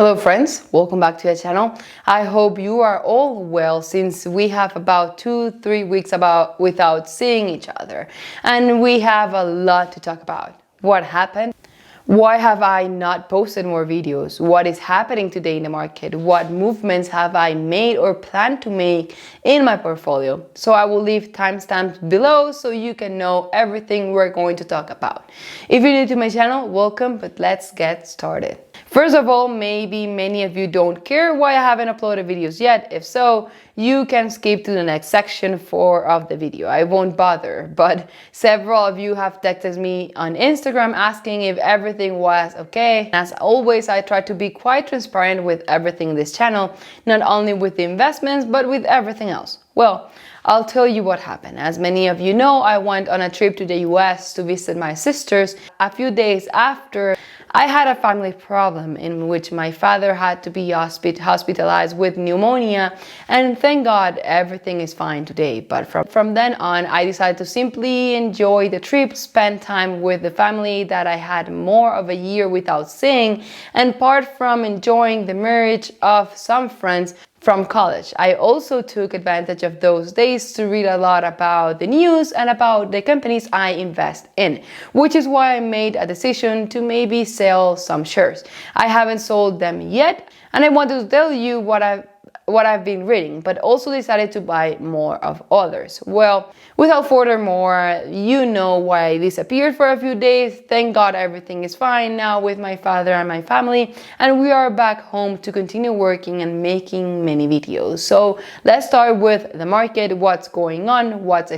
Hello friends, welcome back to the channel. I hope you are all well since we have about 2-3 weeks without seeing each other. And we have a lot to talk about. What happened? Why have I not posted more videos? What is happening today in the market? What movements have I made or plan to make in my portfolio? So I will leave timestamps below so you can know everything we're going to talk about. If you're new to my channel, welcome, but let's get started. First of all, maybe many of you don't care why I haven't uploaded videos yet. If so, you can skip to the next section of the video. I won't bother, but several of you have texted me on Instagram asking if everything was okay. As always, I try to be quite transparent with everything in this channel, not only with the investments, but with everything else. Well, I'll tell you what happened. As many of you know, I went on a trip to the US to visit my sisters. A few days after, I had a family problem in which my father had to be hospitalized with pneumonia, and thank God everything is fine today. But from then on, I decided to simply enjoy the trip, spend time with the family that I had more of a year without seeing, and apart from enjoying the marriage of some friends from college. I also took advantage of those days to read a lot about the news and about the companies I invest in, which is why I made a decision to maybe sell some shares. I haven't sold them yet, and I wanted to tell you what I've been reading, but also decided to buy more of others. Well, without furthermore, you know why I disappeared for a few days. Thank God everything is fine now with my father and my family, and we are back home to continue working and making many videos. So let's start with the market, what's going on, what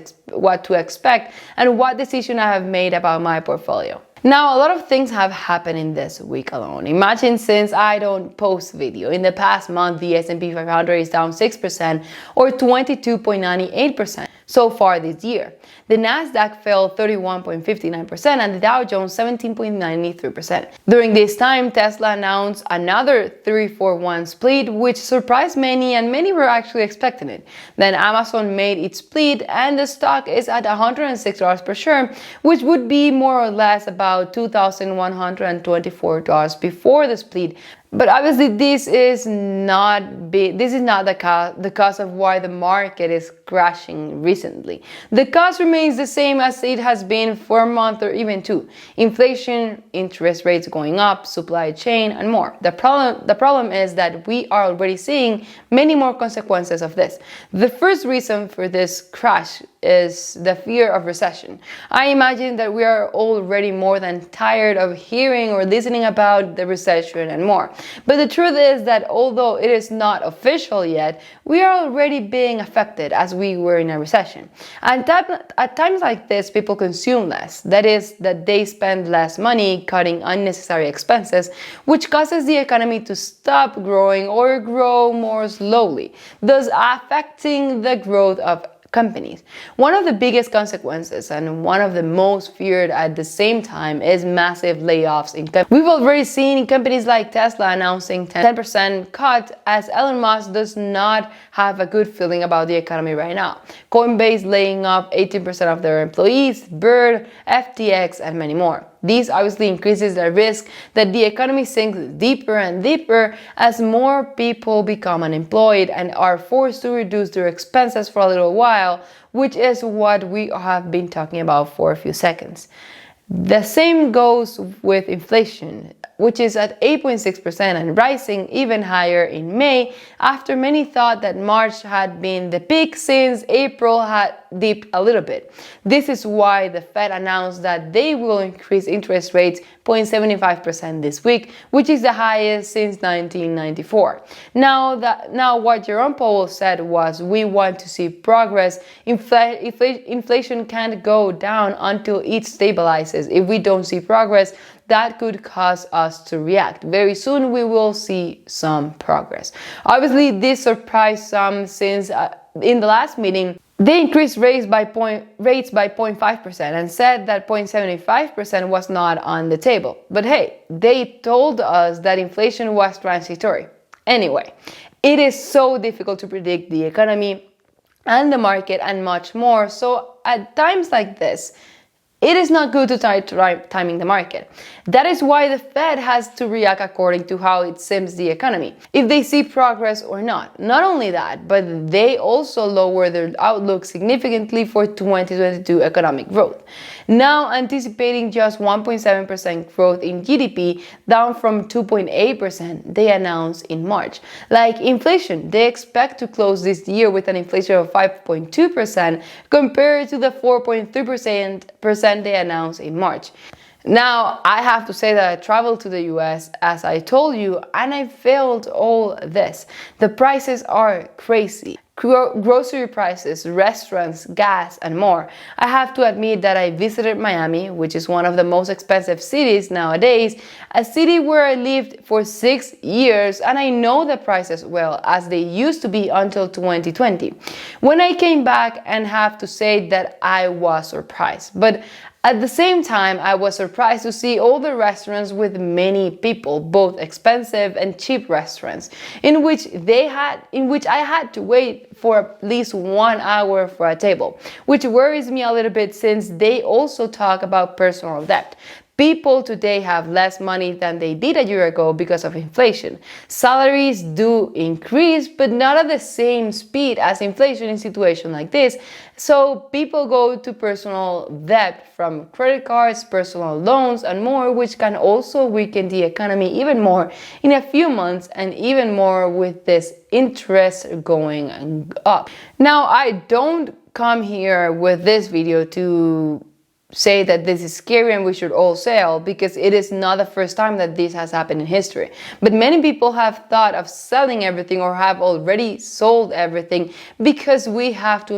to expect, and what decision I have made about my portfolio. Now, a lot of things have happened in this week alone. Imagine since I don't post video. In the past month, the S&P 500 is down 6% or 22.98% so far this year. The Nasdaq fell 31.59% and the Dow Jones 17.93%. During this time, Tesla announced another 3-for-1 split, which surprised many, and many were actually expecting it. Then Amazon made its split and the stock is at $106 per share, which would be more or less about $2,124 before the split. But obviously this is not the cause of why the market is crashing recently. The cause remains the same as it has been for a month or even two. Inflation, interest rates going up, supply chain, and more. The problem is that we are already seeing many more consequences of this. The first reason for this crash is the fear of recession. I imagine that we are already more than tired of hearing or listening about the recession and more. But the truth is that although it is not official yet, we are already being affected as we were in a recession. And at times like this, people consume less. That is, that they spend less money cutting unnecessary expenses, which causes the economy to stop growing or grow more slowly, thus affecting the growth of companies. One of the biggest consequences and one of the most feared at the same time is massive layoffs in companies. We've already seen companies like Tesla announcing 10% cut, as Elon Musk does not have a good feeling about the economy right now. Coinbase laying off 18% of their employees, Bird, FTX, and many more. This obviously increases the risk that the economy sinks deeper and deeper as more people become unemployed and are forced to reduce their expenses for a little while, which is what we have been talking about for a few seconds. The same goes with inflation, which is at 8.6% and rising even higher in May, after many thought that March had been the peak since April had dipped a little bit. This is why the Fed announced that they will increase interest rates 0.75% this week, which is the highest since 1994. Now what Jerome Powell said was, we want to see progress. Inflation can't go down until it stabilizes. If we don't see progress, that could cause us to react. Very soon we will see some progress. Obviously, this surprised some since in the last meeting, they increased rates by 0.5% and said that 0.75% was not on the table. But hey, they told us that inflation was transitory. Anyway, it is so difficult to predict the economy and the market and much more. So at times like this, It is not good to try timing the market. That is why the Fed has to react according to how it seems the economy, if they see progress or not. Not only that, but they also lower their outlook significantly for 2022 economic growth, now anticipating just 1.7% growth in GDP, down from 2.8% they announced in March. Like inflation, they expect to close this year with an inflation of 5.2% compared to the 4.3% they announced in March. Now, I have to say that I traveled to the US, as I told you, and I felt all this. The prices are crazy. Grocery prices, restaurants, gas, and more. I have to admit that I visited Miami, which is one of the most expensive cities nowadays, a city where I lived for 6 years, and I know the prices well, as they used to be until 2020. When I came back, and have to say that I was surprised. But at the same time, I was surprised to see all the restaurants with many people, both expensive and cheap restaurants, in which I had to wait for at least 1 hour for a table, which worries me a little bit since they also talk about personal debt. People today have less money than they did a year ago because of inflation. Salaries do increase, but not at the same speed as inflation in a situation like this. So people go to personal debt from credit cards, personal loans, and more, which can also weaken the economy even more in a few months, and even more with this interest going up. Now, I don't come here with this video to say that this is scary and we should all sell, because it is not the first time that this has happened in history. But many people have thought of selling everything, or have already sold everything, because we have to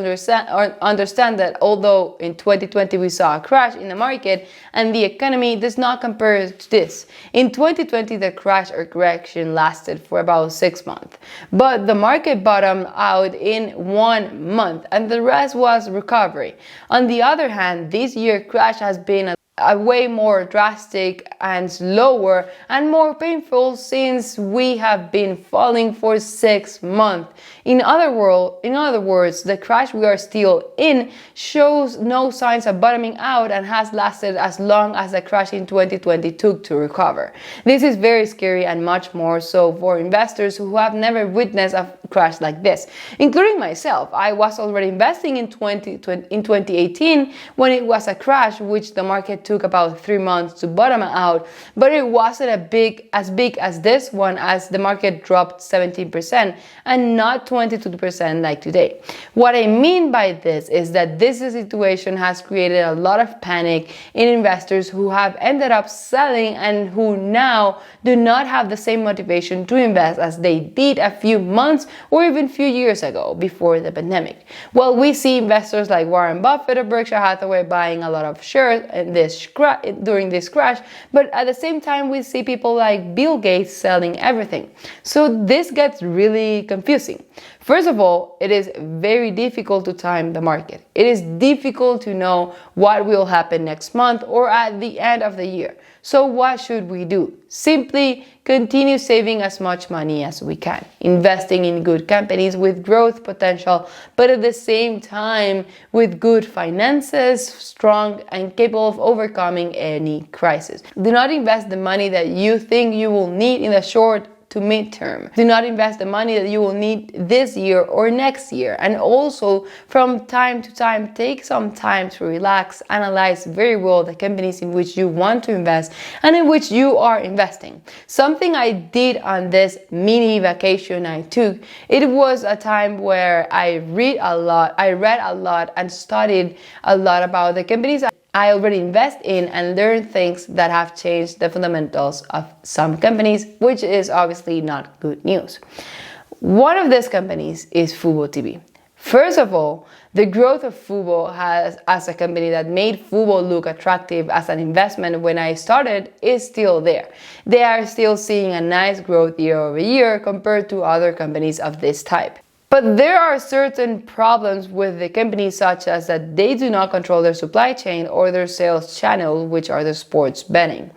understand that although in 2020 we saw a crash in the market and the economy does not compare to this. In 2020 the crash or correction lasted for about 6 months, but the market bottomed out in 1 month and the rest was recovery. On the other hand, this year crash has been a way more drastic and slower and more painful, since we have been falling for 6 months. In other words, the crash we are still in shows no signs of bottoming out and has lasted as long as the crash in 2020 took to recover. This is very scary, and much more so for investors who have never witnessed a crash like this, including myself. I was already investing in 2018 when it was a crash, which the market took about 3 months to bottom out, but it wasn't as big as this one, as the market dropped 17% and not 22% like today. What I mean by this is that this situation has created a lot of panic in investors who have ended up selling and who now do not have the same motivation to invest as they did a few months or even few years ago before the pandemic. Well, we see investors like Warren Buffett or Berkshire Hathaway buying a lot of shares during this crash, but at the same time we see people like Bill Gates selling everything. So this gets really confusing. First of all, it is very difficult to time the market. It is difficult to know what will happen next month or at the end of the year. So what should we do? Simply continue saving as much money as we can, investing in good companies with growth potential, but at the same time with good finances, strong and capable of overcoming any crisis. Do not invest the money that you think you will need in the short to midterm. Do not invest the money that you will need this year or next year. And also, from time to time, take some time to relax, analyze very well the companies in which you want to invest and in which you are investing. Something I did on this mini vacation I took, it was a time where I read a lot and studied a lot about the companies I already invest in and learn things that have changed the fundamentals of some companies, which is obviously not good news. One of these companies is Fubo TV. First of all, the growth of Fubo as a company that made Fubo look attractive as an investment when I started is still there. They are still seeing a nice growth year over year compared to other companies of this type. But there are certain problems with the company, such as that they do not control their supply chain or their sales channel, which are the sports betting.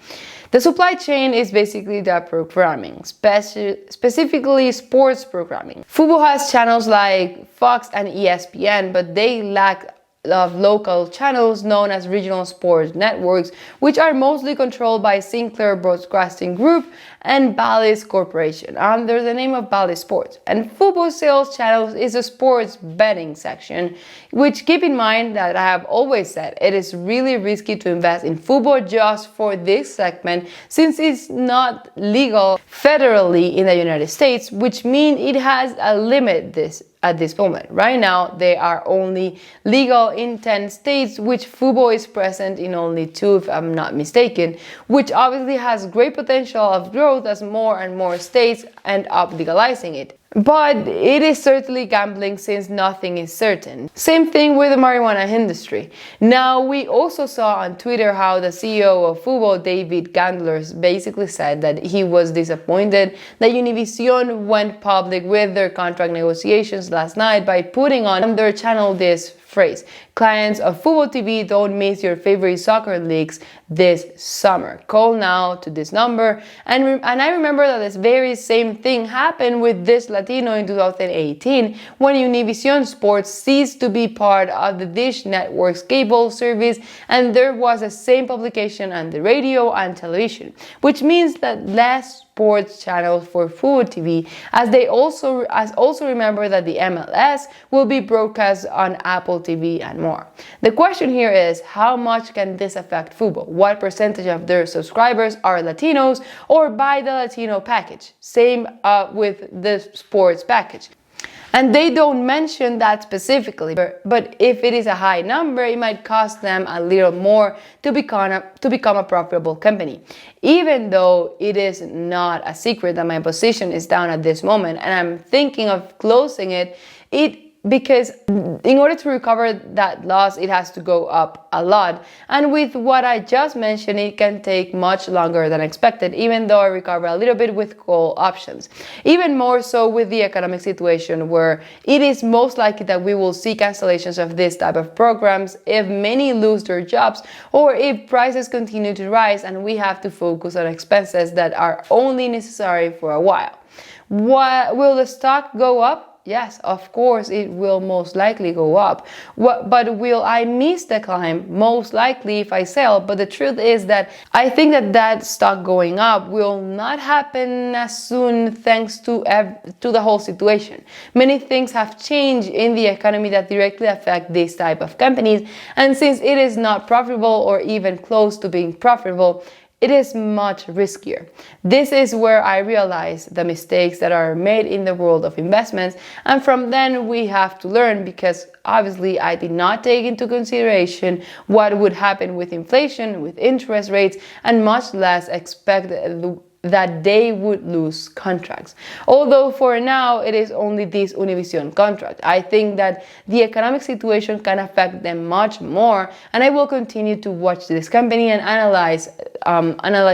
The supply chain is basically the programming, specifically sports programming. Fubo has channels like Fox and ESPN, but they lack of local channels known as regional sports networks, which are mostly controlled by Sinclair Broadcasting Group and Bally's Corporation under the name of Bally Sports. And Fubo sales channels is a sports betting section, which keep in mind that I have always said it is really risky to invest in Fubo just for this segment since it's not legal federally in the United States, which means it has a limit at this moment. Right now, they are only legal in 10 states, which Fubo is present in only 2, if I'm not mistaken, which obviously has great potential of growth as more and more states end up legalizing it. But it is certainly gambling since nothing is certain. Same thing with the marijuana industry. Now, we also saw on Twitter how the CEO of Fubo, David Gandler, basically said that he was disappointed that Univision went public with their contract negotiations last night by putting on their channel this phrase: clients of Fubo TV, don't miss your favorite soccer leagues this summer. Call now to this number. And I remember that this very same thing happened with This Latino in 2018 when Univision Sports ceased to be part of the Dish Network's cable service, and there was the same publication on the radio and television, which means that less sports channels for Fubo TV, as also remember that the MLS will be broadcast on Apple TV and more. The question here is, how much can this affect Fubo? What percentage of their subscribers are Latinos or buy the Latino package? Same with the sports package. And they don't mention that specifically, but if it is a high number, it might cost them a little more to become a profitable company. Even though it is not a secret that my position is down at this moment, and I'm thinking of closing it, because in order to recover that loss, it has to go up a lot. And with what I just mentioned, it can take much longer than expected, even though I recover a little bit with call options. Even more so with the economic situation, where it is most likely that we will see cancellations of this type of programs if many lose their jobs or if prices continue to rise and we have to focus on expenses that are only necessary for a while. Will the stock go up? Yes, of course, it will most likely go up. But will I miss the climb? Most likely if I sell. But the truth is that I think that stock going up will not happen as soon thanks to the whole situation. Many things have changed in the economy that directly affect this type of companies. And since it is not profitable or even close to being profitable, it is much riskier. This is where I realize the mistakes that are made in the world of investments, and from then we have to learn, because obviously I did not take into consideration what would happen with inflation, with interest rates, and much less expect that they would lose contracts. Although for now it is only this Univision contract. I think that the economic situation can affect them much more, and I will continue to watch this company and analyze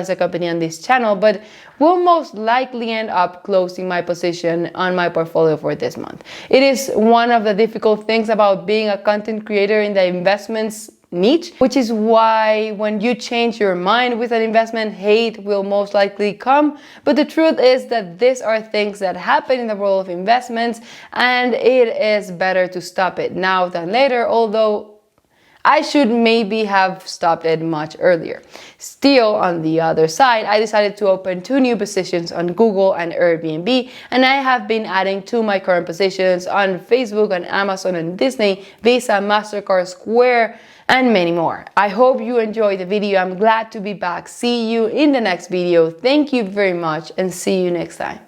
the company on this channel, but will most likely end up closing my position on my portfolio for this month. It is one of the difficult things about being a content creator in the investments niche, which is why when you change your mind with an investment, hate will most likely come. But the truth is that these are things that happen in the world of investments, and it is better to stop it now than later, although I should maybe have stopped it much earlier. Still, on the other side, I decided to open 2 new positions on Google and Airbnb, and I have been adding to my current positions on Facebook, and Amazon, and Disney, Visa, MasterCard, Square, and many more. I hope you enjoyed the video. I'm glad to be back. See you in the next video. Thank you very much, and see you next time.